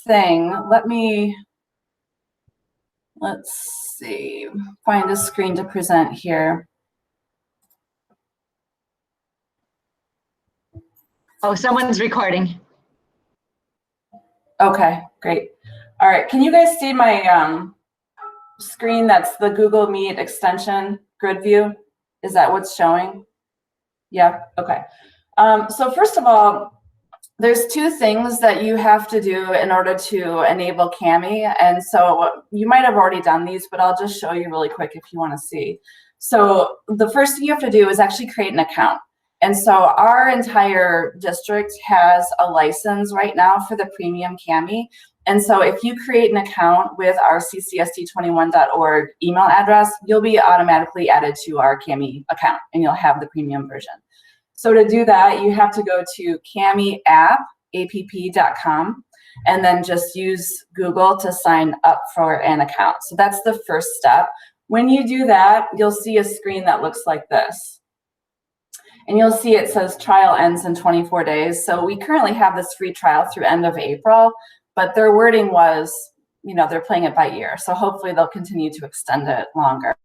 thing, let's see, find a screen to present here. Oh, someone's recording. Okay, great. All right, can you guys see my screen? That's the Google Meet extension grid view. Is that what's showing? Yeah, okay. So first of all, there's two things that you have to do in order to enable Kami. And so you might have already done these, but I'll just show you really quick if you want to see. So the first thing you have to do is actually create an account. And so our entire district has a license right now for the premium Kami. And so if you create an account with our ccsd21.org email address, you'll be automatically added to our Kami account and you'll have the premium version. So to do that, you have to go to kamiapp.com and then just use Google to sign up for an account. So that's the first step. When you do that, you'll see a screen that looks like this. And you'll see it says trial ends in 24 days. So we currently have this free trial through end of April, but their wording was, you know, they're playing it by ear. So hopefully they'll continue to extend it longer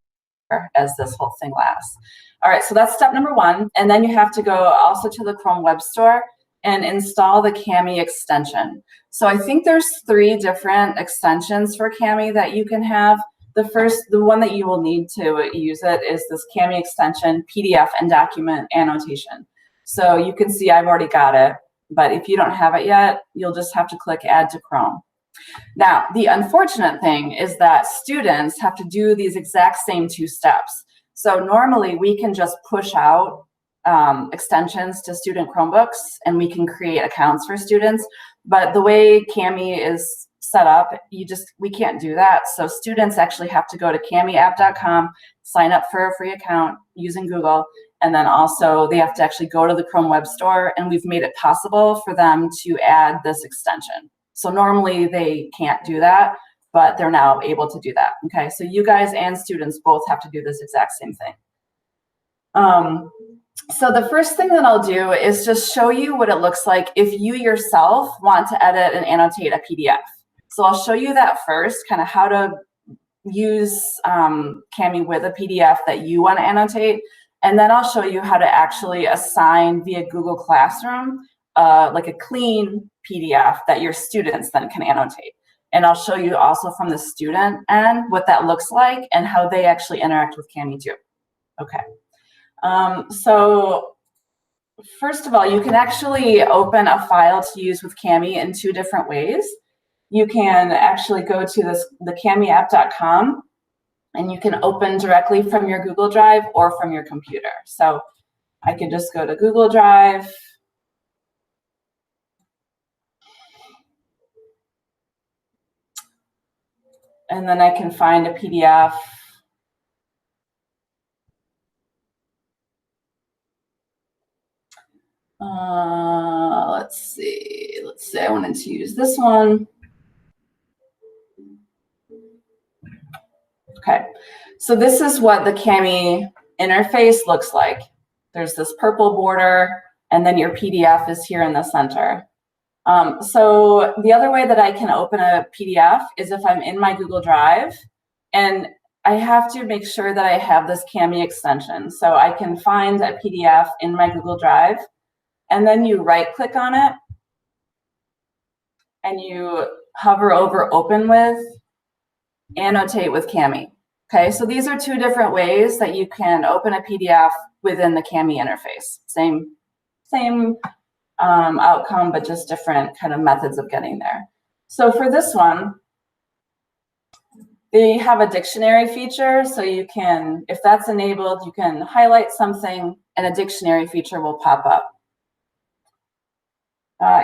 as this whole thing lasts. All right, so that's step number one. And then you have to go also to the Chrome Web Store and install the Kami extension. So I think there's 3 different extensions for Kami that you can have. The one that you will need to use it is this Kami extension, PDF and document annotation. So you can see I've already got it, but if you don't have it yet, you'll just have to click add to Chrome. Now, the unfortunate thing is that students have to do these exact same 2 steps. So normally we can just push out extensions to student Chromebooks and we can create accounts for students. But the way Kami is set up, we can't do that. So students actually have to go to kamiapp.com, sign up for a free account using Google, and then also they have to actually go to the Chrome Web Store, and we've made it possible for them to add this extension. So normally they can't do that, but they're now able to do that. Okay, so you guys and students both have to do this exact same thing. So the first thing that I'll do is just show you what it looks like if you yourself want to edit and annotate a PDF. So I'll show you that first, kind of how to use Kami with a PDF that you want to annotate. And then I'll show you how to actually assign via Google Classroom, like a clean PDF that your students then can annotate. And I'll show you also from the student end what that looks like and how they actually interact with Kami too. Okay. So first of all, you can actually open a file to use with Kami in 2 different ways. You can actually go to the kamiapp.com and you can open directly from your Google Drive or from your computer. So I can just go to Google Drive. And then I can find a PDF. Let's see, I wanted to use this one. Okay, so this is what the Kami interface looks like. There's this purple border, and then your PDF is here in the center. So the other way that I can open a PDF is if I'm in my Google Drive, and I have to make sure that I have this Kami extension. So I can find a PDF in my Google Drive, and then you right-click on it, and you hover over Open With, Annotate with Kami. Okay, so these are 2 different ways that you can open a PDF within the Kami interface. Same outcome, but just different kind of methods of getting there. So for this one, they have a dictionary feature, so you can, if that's enabled, you can highlight something and a dictionary feature will pop up.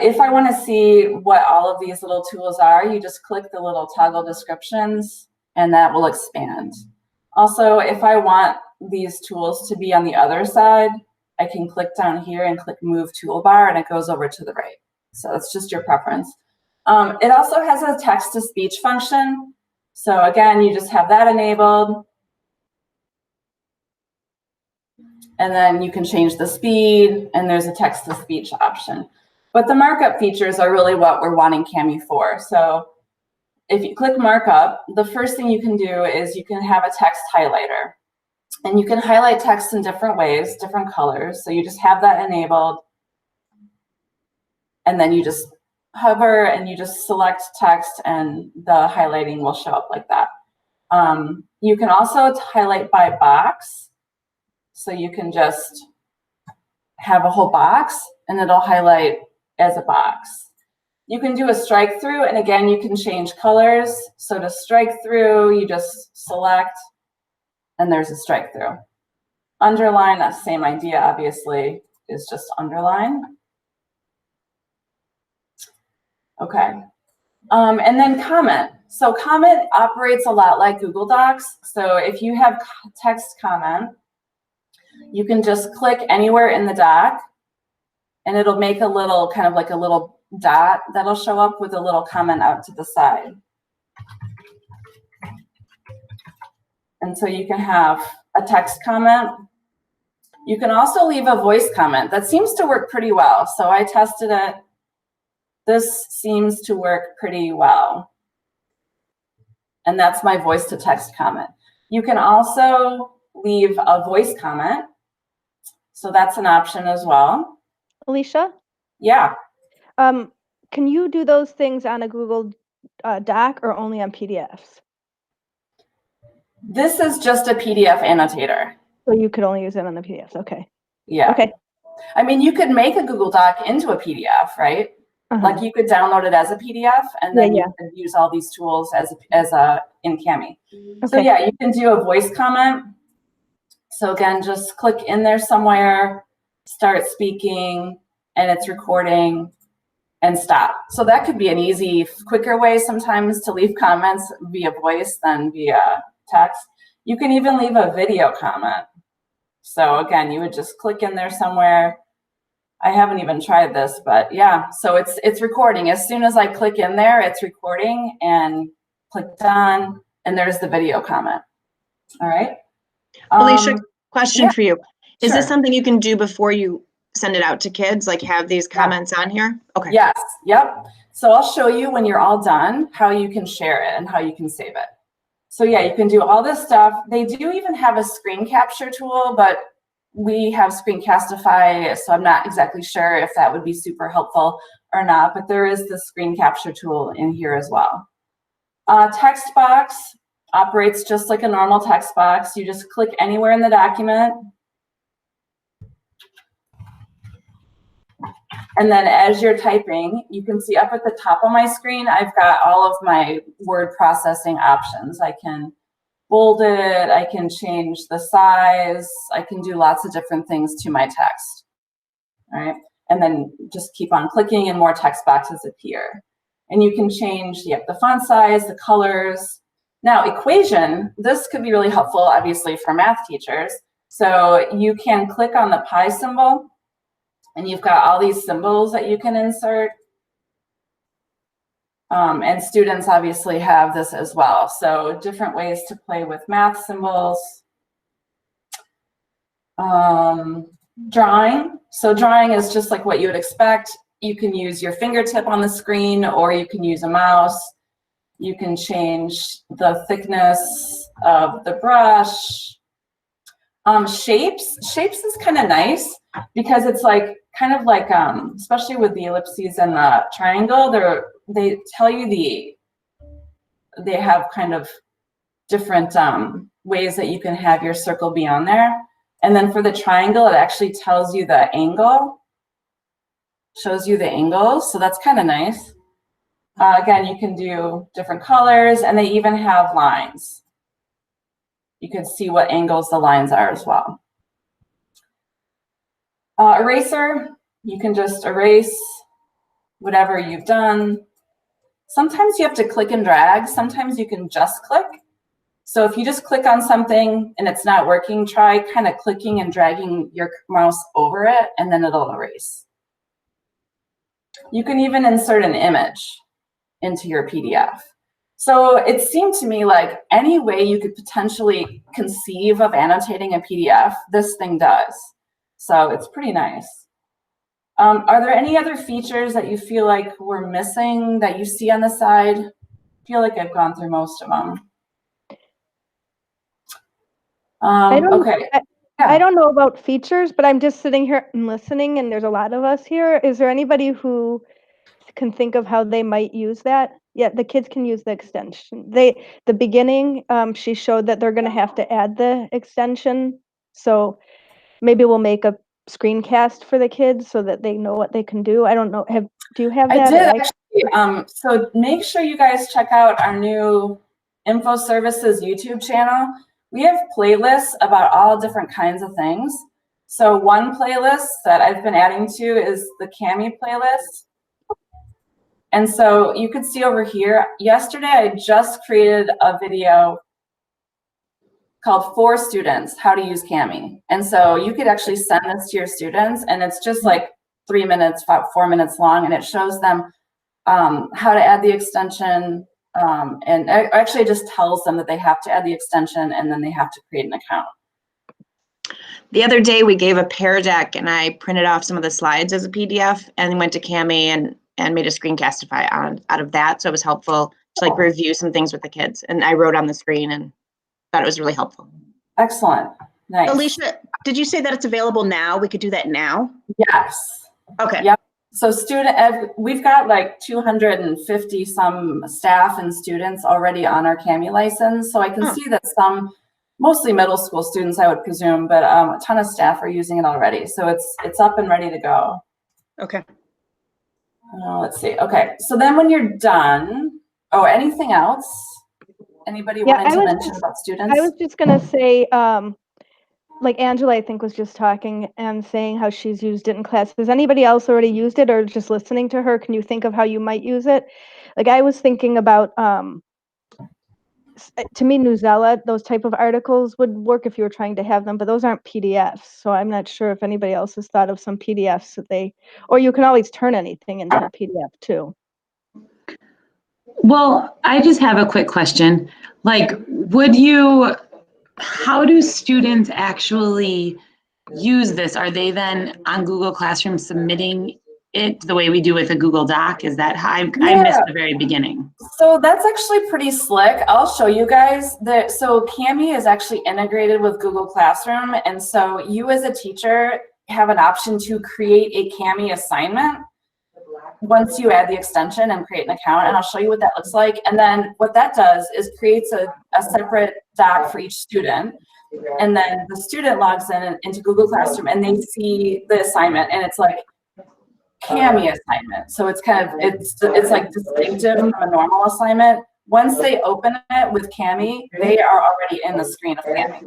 If I want to see what all of these little tools are, you just click the little toggle descriptions and that will expand. Also, if I want these tools to be on the other side, I can click down here and click Move Toolbar and it goes over to the right. So it's just your preference. It also has a text-to-speech function. So again, you just have that enabled. And then you can change the speed and there's a text-to-speech option. But the markup features are really what we're wanting Kami for. So if you click markup, the first thing you can do is you can have a text highlighter. And you can highlight text in different ways, different colors. So you just have that enabled. And then you just hover and you just select text and the highlighting will show up like that. You can also highlight by box. So you can just have a whole box and it'll highlight as a box. You can do a strike through, and again, you can change colors. So to strike through, you just select and there's a strike through. Underline, that same idea, obviously, is just underline. Okay. And then comment. So comment operates a lot like Google Docs. So if you have text comment, you can just click anywhere in the doc and it'll make a little, kind of like a little dot that'll show up with a little comment out to the side. And so you can have a text comment. You can also leave a voice comment. That seems to work pretty well. So I tested it. This seems to work pretty well. And that's my voice to text comment. You can also leave a voice comment. So that's an option as well. Alicia, Yeah. can you do those things on a Google Doc or only on PDFs? This is just a PDF annotator. So you could only use it on the PDFs. Okay. Yeah. Okay. I mean, you could make a Google Doc into a PDF, right? Like you could download it as a PDF and then you could use all these tools as in Kami. Okay. So yeah, you can do a voice comment. So again, just click in there somewhere, start speaking, and it's recording and stop. So that could be an easy, quicker way sometimes to leave comments via voice than via text. You can even leave a video comment. So again, you would just click in there somewhere. I haven't even tried this, but yeah, so it's recording. As soon as I click in there, it's recording and click done, and there's the video comment. All right. Alicia, question for you. Is Sure. this something you can do before you send it out to kids? Like have these comments on here? Okay. Yes. Yep. So I'll show you when you're all done how you can share it and how you can save it. So yeah, you can do all this stuff. They do even have a screen capture tool, but we have Screencastify, so I'm not exactly sure if that would be super helpful or not, but there is the screen capture tool in here as well. Text box operates just like a normal text box. You just click anywhere in the document. And then as you're typing, you can see up at the top of my screen, I've got all of my word processing options. I can bold it, I can change the size, I can do lots of different things to my text. All right, and then just keep on clicking and more text boxes appear. And you can change the font size, the colors. Now equation, this could be really helpful obviously for math teachers. So you can click on the pi symbol and you've got all these symbols that you can insert. And students obviously have this as well. So different ways to play with math symbols. Drawing. So drawing is just like what you would expect. You can use your fingertip on the screen or you can use a mouse. You can change the thickness of the brush. Shapes. Shapes is kind of nice because it's like kind of like, especially with the ellipses and the triangle, they tell you they have kind of different ways that you can have your circle be on there. And then for the triangle, it actually tells you the angle, shows you the angles. So that's kind of nice. Again, you can do different colors and they even have lines. You can see what angles the lines are as well. Eraser, you can just erase whatever you've done. Sometimes you have to click and drag. Sometimes you can just click. So if you just click on something and it's not working, try kind of clicking and dragging your mouse over it and then it'll erase. You can even insert an image into your PDF. So it seemed to me like any way you could potentially conceive of annotating a PDF, this thing does. So it's pretty nice. Are there any other features that you feel like we're missing that you see on the side? I feel like I've gone through most of them. Okay. I don't know about features, but I'm just sitting here and listening, and there's a lot of us here. Is there anybody who can think of how they might use that? Yeah, the kids can use the extension. The beginning, she showed that they're gonna have to add the extension. So maybe we'll make a screencast for the kids so that they know what they can do. I don't know. Do you have I that? did actually. So make sure you guys check out our new Info Services YouTube channel. We have playlists about all different kinds of things. So one playlist that I've been adding to is the Kami playlist. And so you could see over here, yesterday I just created a video called For Students, How to Use Kami. And so you could actually send this to your students, and it's just like 3 minutes, 4 minutes long, and it shows them how to add the extension, and it actually just tells them that they have to add the extension and then they have to create an account. The other day we gave a Pear Deck and I printed off some of the slides as a PDF and went to Kami and made a screencastify out of that. So it was helpful to like review some things with the kids. And I wrote on the screen and thought it was really helpful. Excellent. Nice. Alicia, did you say that it's available now? We could do that now? Yes. Okay. Yep. So we've got like 250 some staff and students already on our Kami license. So I can see that mostly middle school students, I would presume, but a ton of staff are using it already. So it's up and ready to go. Okay. Let's see. Okay. So then when you're done, anything else? Anybody wanted to mention about students? I was just gonna say, like Angela, I think, was just talking and saying how she's used it in class. Has anybody else already used it, or just listening to her? Can you think of how you might use it? Like I was thinking about, to me, Newsela, those type of articles would work if you were trying to have them, but those aren't PDFs. So I'm not sure if anybody else has thought of some PDFs that or you can always turn anything into a PDF too. Well, I just have a quick question. Like, how do students actually use this? Are they then on Google Classroom submitting it the way we do with a Google Doc? Is that how I missed the very beginning? So that's actually pretty slick. I'll show you guys that. So Kami is actually integrated with Google Classroom. And so you as a teacher have an option to create a Kami assignment once you add the extension and create an account, and I'll show you what that looks like. And then what that does is creates a separate doc for each student. And then the student logs into Google Classroom and they see the assignment, and it's like Kami assignment. So it's kind of, it's like distinctive from a normal assignment. Once they open it with Kami, they are already in the screen of Kami.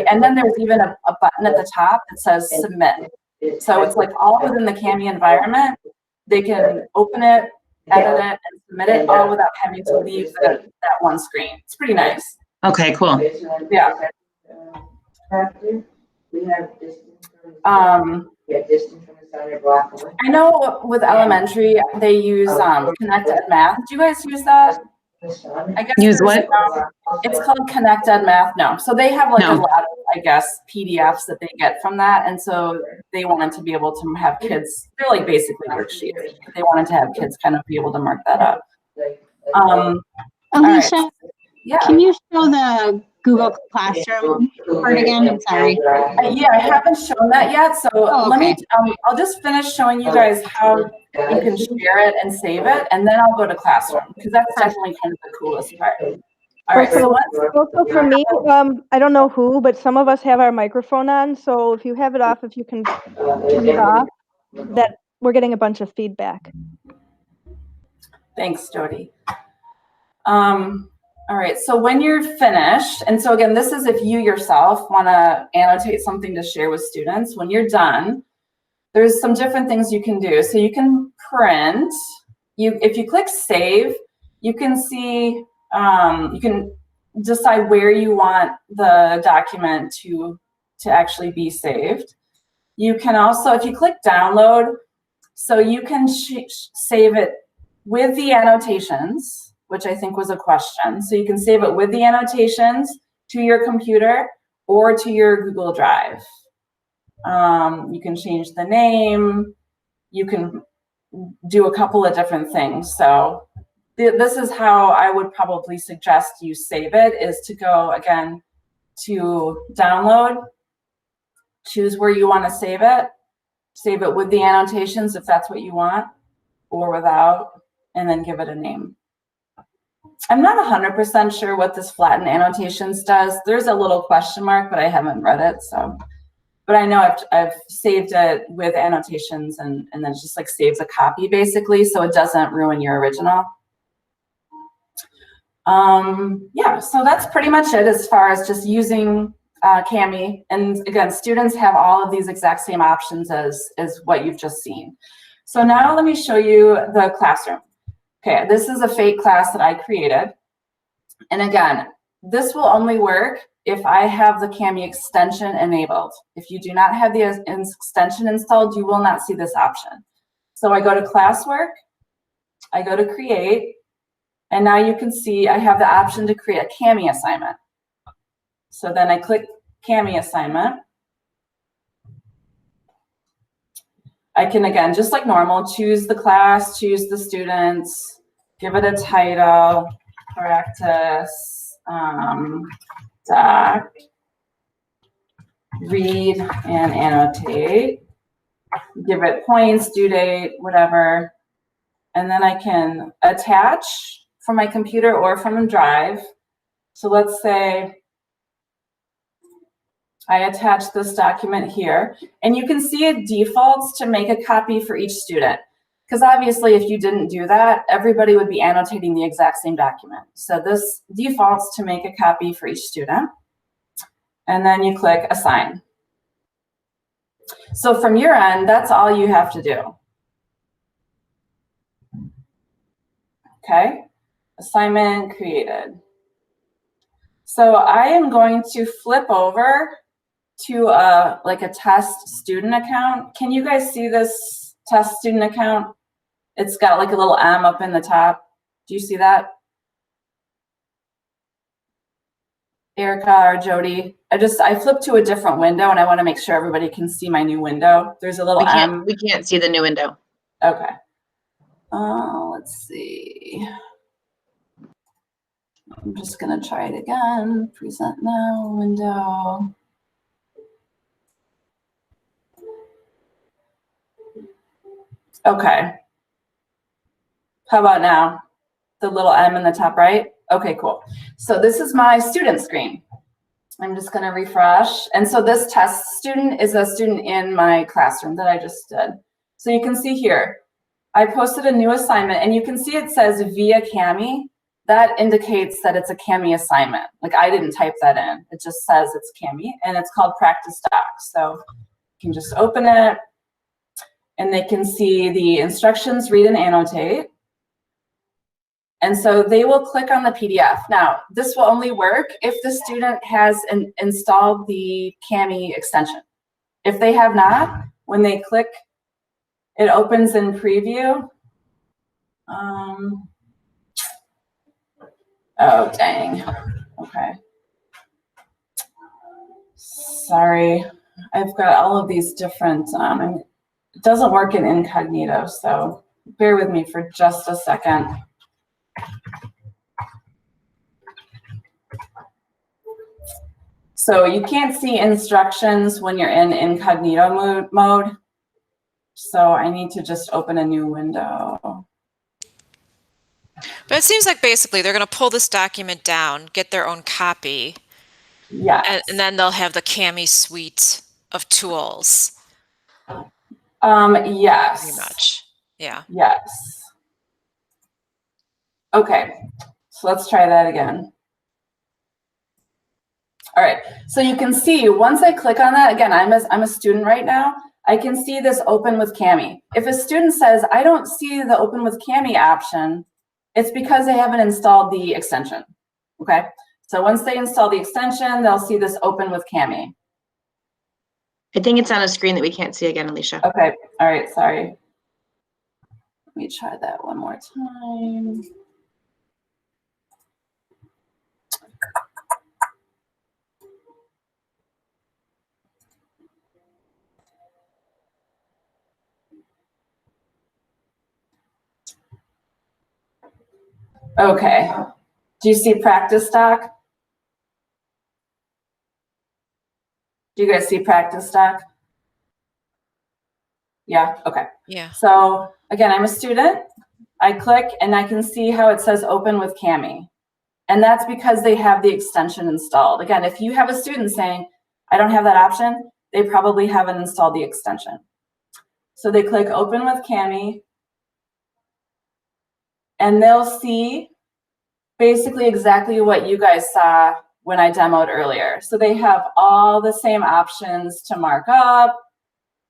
And then there's even a button at the top that says submit. So it's like all within the Kami environment. They can open it, edit it, and submit it all without having to leave that one screen. It's pretty nice. Okay, cool. Yeah. I know with elementary, they use Connect Math. Do you guys use that? I guess use what? It's called Connect Math. No. So they have like a lot of, I guess, PDFs that they get from that. And so they wanted to be able to have kids, they're like basically worksheets. They wanted to have kids kind of be able to mark that up. Alicia, right. Yeah. Can you show the Google Classroom part again? I'm sorry. Yeah, I haven't shown that yet. So let me, I'll just finish showing you guys how you can share it and save it. And then I'll go to Classroom because that's definitely kind of the coolest part. All right, so also for me, I don't know who, but some of us have our microphone on. So if you have it off, if you can turn it off, that we're getting a bunch of feedback. Thanks, Jody. All right, so when you're finished, and so again, this is if you yourself want to annotate something to share with students. When you're done, there's some different things you can do. So you can print. If you click save, you can see, you can decide where you want the document to actually be saved. You can also, if you click download, so you can save it with the annotations, which I think was a question. So you can save it with the annotations to your computer or to your Google Drive. You can change the name. you can do a couple of different things. So this is how I would probably suggest you save it, is to go again to download, choose where you want to save it with the annotations if that's what you want, or without, and then give it a name. I'm not 100% sure what this flatten annotations does. There's a little question mark, but I haven't read it, so. But I know I've saved it with annotations, and then it just like saves a copy basically, so it doesn't ruin your original. Yeah, so that's pretty much it as far as just using Kami. And again, students have all of these exact same options as what you've just seen. So now let me show you the classroom. Okay, this is a fake class that I created. And again, this will only work if I have the Kami extension enabled. If you do not have the extension installed, you will not see this option. So I go to classwork, I go to create, and now you can see I have the option to create a Kami assignment. So then I click Kami assignment. I can, again, just like normal, choose the class, choose the students, give it a title, practice, doc, read and annotate, give it points, due date, whatever. And then I can attach from my computer or from Drive. So let's say I attach this document here, and you can see it defaults to make a copy for each student. Because obviously, if you didn't do that, everybody would be annotating the exact same document. So this defaults to make a copy for each student. And then you click Assign. So from your end, that's all you have to do. Okay, assignment created. So I am going to flip over to like a test student account. Can you guys see this test student account? It's got like a little M up in the top. Do you see that? Erica or Jody? I flipped to a different window, and I want to make sure everybody can see my new window. There's a little M. We can't see the new window. Okay. Let's see. I'm just gonna try it again. Present now, window. Okay. How about now? The little M in the top right? Okay, cool. So this is my student screen. I'm just gonna refresh. And so this test student is a student in my classroom that I just did. So you can see here, I posted a new assignment, and you can see it says via Kami. That indicates that it's a Kami assignment. Like, I didn't type that in. It just says it's Kami, and it's called Practice Docs. So you can just open it, and they can see the instructions, read and annotate. And so they will click on the PDF. Now, this will only work if the student has installed the Kami extension. If they have not, when they click, it opens in preview. Oh, dang. Okay. Sorry. I've got all of these different, it doesn't work in incognito, so bear with me for just a second. So you can't see instructions when you're in incognito mode. So I need to just open a new window. But it seems like basically they're going to pull this document down, get their own copy, Yes. and then they'll have the Kami suite of tools. Yes. Pretty much. Yeah. Yes. Okay. So let's try that again. All right. So you can see once I click on that, again, I'm a student right now. I can see this open with Kami. If a student says, I don't see the open with Kami option, it's because they haven't installed the extension. Okay. So once they install the extension, they'll see this open with Kami. I think it's on a screen that we can't see again, Alicia. Okay. All right. Sorry. Let me try that one more time. Okay. Do you see practice doc? Do you guys see practice doc? Yeah, okay. Yeah. So again, I'm a student. I click and I can see how it says open with Kami. And that's because they have the extension installed. Again, if you have a student saying, I don't have that option, they probably haven't installed the extension. So they click open with Kami and they'll see basically exactly what you guys saw when I demoed earlier. So they have all the same options to mark up,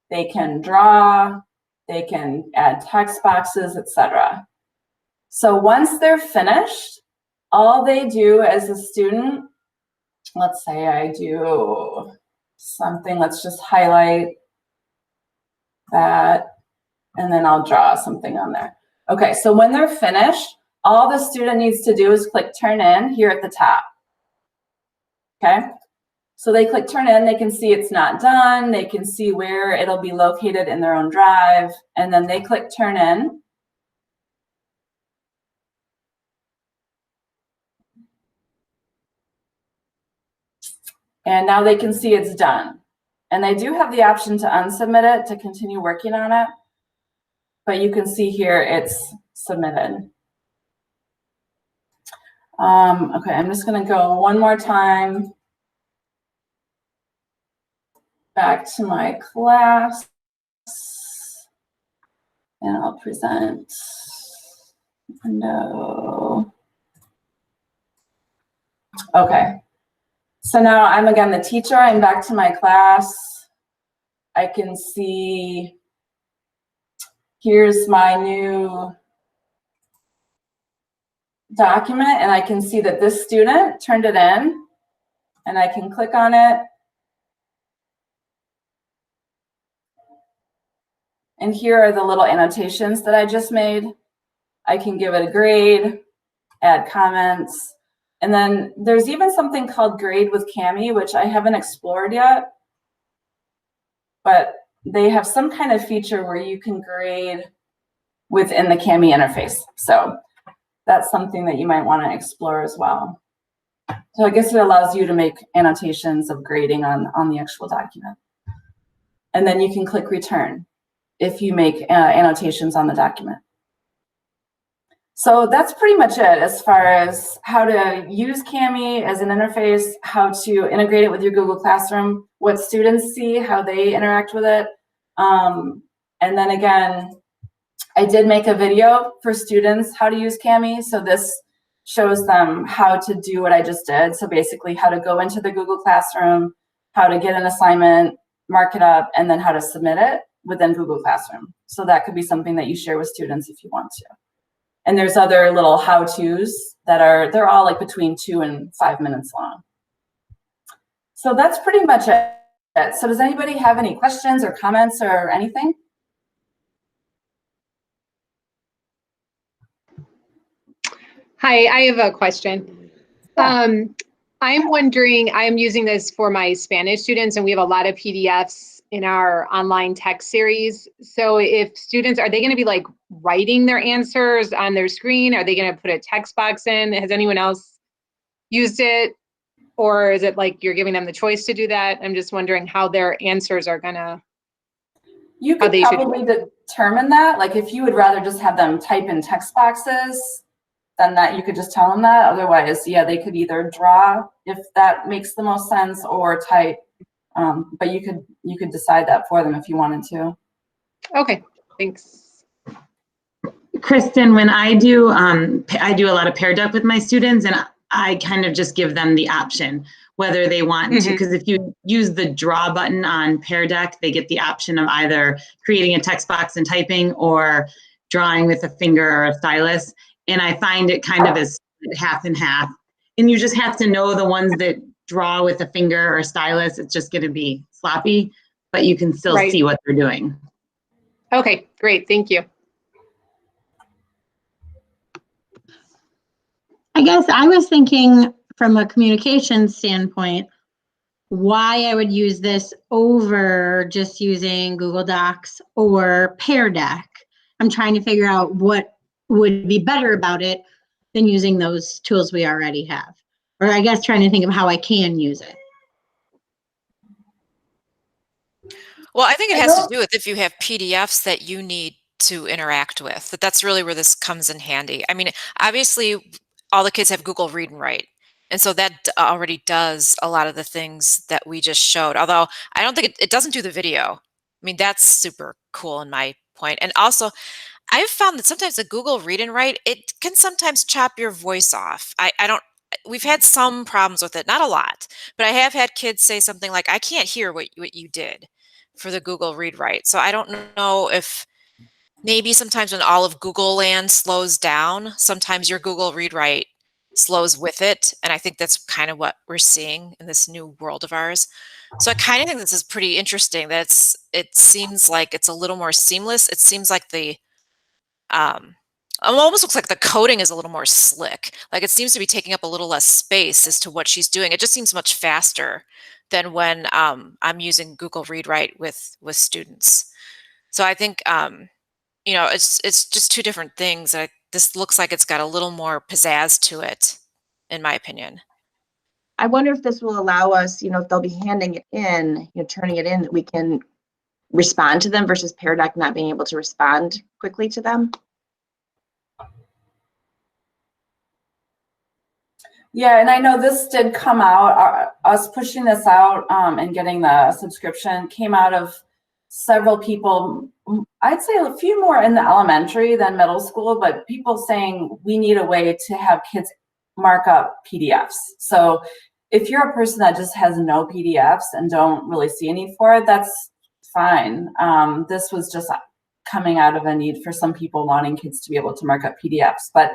they can draw, they can add text boxes, etc. So once they're finished, all they do as a student, let's say I do something, let's just highlight that, and then I'll draw something on there. Okay, so when they're finished, all the student needs to do is click turn in here at the top. Okay, so they click turn in, they can see it's not done, they can see where it'll be located in their own drive, and then they click turn in. And now they can see it's done. And they do have the option to unsubmit it to continue working on it. But you can see here it's submitted. Okay, I'm just going to go one more time back to my class. And I'll present window. Okay. So now I'm again the teacher, I'm back to my class. I can see, here's my new document and I can see that this student turned it in and I can click on it. And here are the little annotations that I just made. I can give it a grade, add comments. And then there's even something called Grade with Kami, which I haven't explored yet, but they have some kind of feature where you can grade within the Kami interface. So that's something that you might want to explore as well. So I guess it allows you to make annotations of grading on the actual document. And then you can click return if you make annotations on the document. So that's pretty much it as far as how to use Kami as an interface, how to integrate it with your Google Classroom, what students see, how they interact with it. And then again, I did make a video for students how to use Kami. So this shows them how to do what I just did. So basically how to go into the Google Classroom, how to get an assignment, mark it up, and then how to submit it within Google Classroom. So that could be something that you share with students if you want to. And there's other little how-tos that they're all like between 2 and 5 minutes long. So that's pretty much it. So does anybody have any questions or comments or anything? Hi, I have a question. I'm wondering, I'm using this for my Spanish students, and we have a lot of PDFs in our online text series. So if students, are they going to be like writing their answers on their screen? Are they going to put a text box in? Has anyone else used it? Or is it like you're giving them the choice to do that? I'm just wondering how their answers are going to. You could probably determine that. Like if you would rather just have them type in text boxes, then that you could just tell them that. Otherwise, yeah, they could either draw if that makes the most sense or type. But you could decide that for them if you wanted to. Okay, thanks. Kristen, when I do a lot of Pear Deck with my students, and I kind of just give them the option whether they want to, because if you use the draw button on Pear Deck, they get the option of either creating a text box and typing or drawing with a finger or a stylus. And I find it kind of is half and half. And you just have to know the ones that draw with a finger or stylus. It's just going to be sloppy, but you can still see what they're doing. Okay, great. Thank you. I guess I was thinking from a communication standpoint, why I would use this over just using Google Docs or Pear Deck. I'm trying to figure out what would be better about it. than using those tools we already have. Or I guess trying to think of how I can use it. Well, I think it I has to don't- do with if you have PDFs that you need to interact with, that's really where this comes in handy. I mean, obviously all the kids have Google Read and Write. And so that already does a lot of the things that we just showed. Although I don't think it doesn't do the video. I mean, that's super cool in my point. And also I've found that sometimes the Google Read and Write, it can sometimes chop your voice off. I don't, we've had some problems with it, not a lot, but I have had kids say something like, I can't hear what you did for the Google Read Write. So I don't know if maybe sometimes when all of Google land slows down, sometimes your Google Read Write slows with it. And I think that's kind of what we're seeing in this new world of ours. So I kind of think this is pretty interesting that it seems like it's a little more seamless. It seems like it almost looks like the coding is a little more slick. Like it seems to be taking up a little less space as to what she's doing. It just seems much faster than when I'm using Google Read Write with students. So I think you know, it's just two different things. This looks like it's got a little more pizzazz to it, in my opinion. I wonder if this will allow us, if they'll be handing it in, turning it in, that we can respond to them versus Pear Deck not being able to respond quickly to them. Yeah, and I know this did come out, us pushing this out and getting the subscription came out of several people. I'd say a few more in the elementary than middle school, but people saying we need a way to have kids mark up PDFs. So if you're a person that just has no PDFs and don't really see a need for it, that's fine. This was just coming out of a need for some people wanting kids to be able to mark up PDFs. But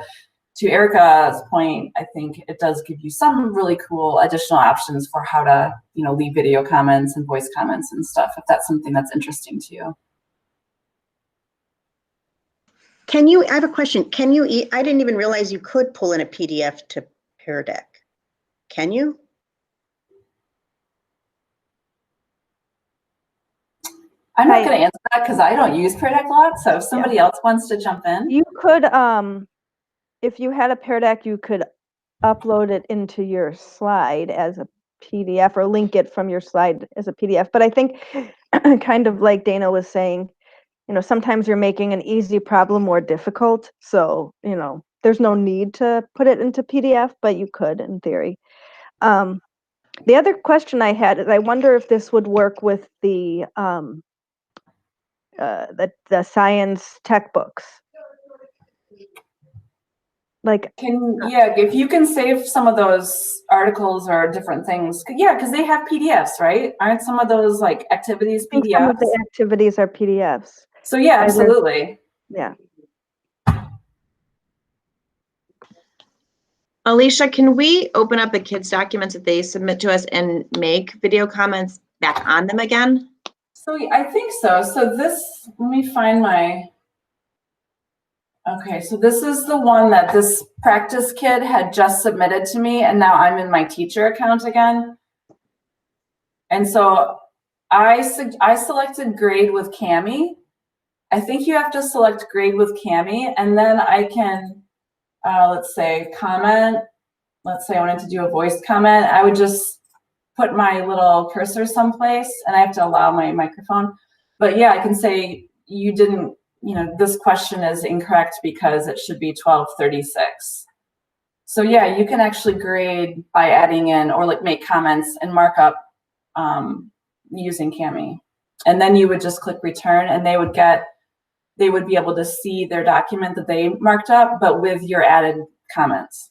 to Erica's point, I think it does give you some really cool additional options for how to, leave video comments and voice comments and stuff, if that's something that's interesting to you. I have a question. I didn't even realize you could pull in a PDF to Pear Deck. Can you? I'm not going to answer that because I don't use Pear Deck a lot. So if somebody else wants to jump in. You could, if you had a Pear Deck, you could upload it into your slide as a PDF or link it from your slide as a PDF. But I think kind of like Dana was saying, sometimes you're making an easy problem more difficult. So, there's no need to put it into PDF, but you could in theory. The other question I had is I wonder if this would work with the science tech books. Like, if you can save some of those articles or different things, because they have PDFs, right? Aren't some of those like activities PDFs? Some of the activities are PDFs. So yeah, absolutely. Yeah. Alicia, can we open up the kids' documents that they submit to us and make video comments back on them again? So I think so. So this, let me find okay, so this is the one that this practice kid had just submitted to me, and now I'm in my teacher account again. And so I selected grade with Kami. I think you have to select grade with Kami, and then I can, let's say, comment. Let's say I wanted to do a voice comment. I would just put my little cursor someplace, and I have to allow my microphone. But yeah, I can say you didn't, this question is incorrect because it should be 1236. So yeah, you can actually grade by adding in or like make comments and mark up using Kami. And then you would just click return and they would be able to see their document that they marked up, but with your added comments.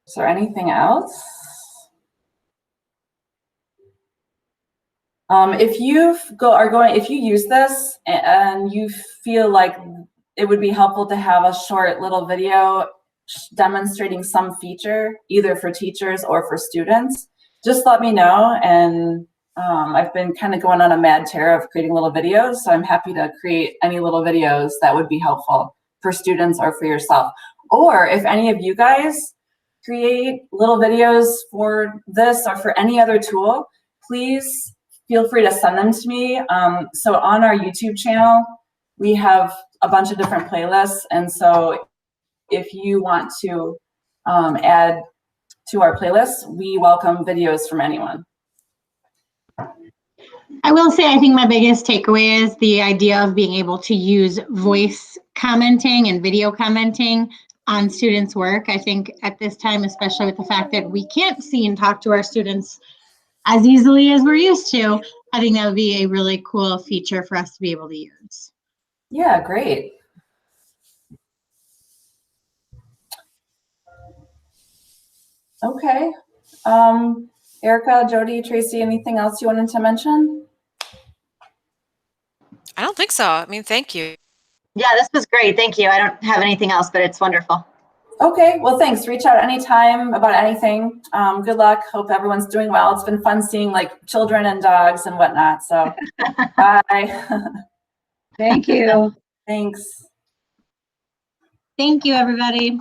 Is there anything else? If you use this and you feel like it would be helpful to have a short little video demonstrating some feature, either for teachers or for students, just let me know. And I've been kind of going on a mad tear of creating little videos, so I'm happy to create any little videos that would be helpful for students or for yourself. Or if any of you guys create little videos for this or for any other tool, please feel free to send them to me. So on our YouTube channel, we have a bunch of different playlists. And so if you want to add to our playlist, we welcome videos from anyone. I will say, I think my biggest takeaway is the idea of being able to use voice commenting and video commenting on students' work. I think at this time, especially with the fact that we can't see and talk to our students as easily as we're used to, I think that would be a really cool feature for us to be able to use. Yeah, great. Okay. Erica, Jody, Tracy, anything else you wanted to mention? I don't think so. I mean, thank you. Yeah, this was great. Thank you. I don't have anything else, but it's wonderful. Okay, well, thanks. Reach out anytime about anything. Good luck. Hope everyone's doing well. It's been fun seeing like children and dogs and whatnot. So bye. Thank you. Thanks. Thank you, everybody.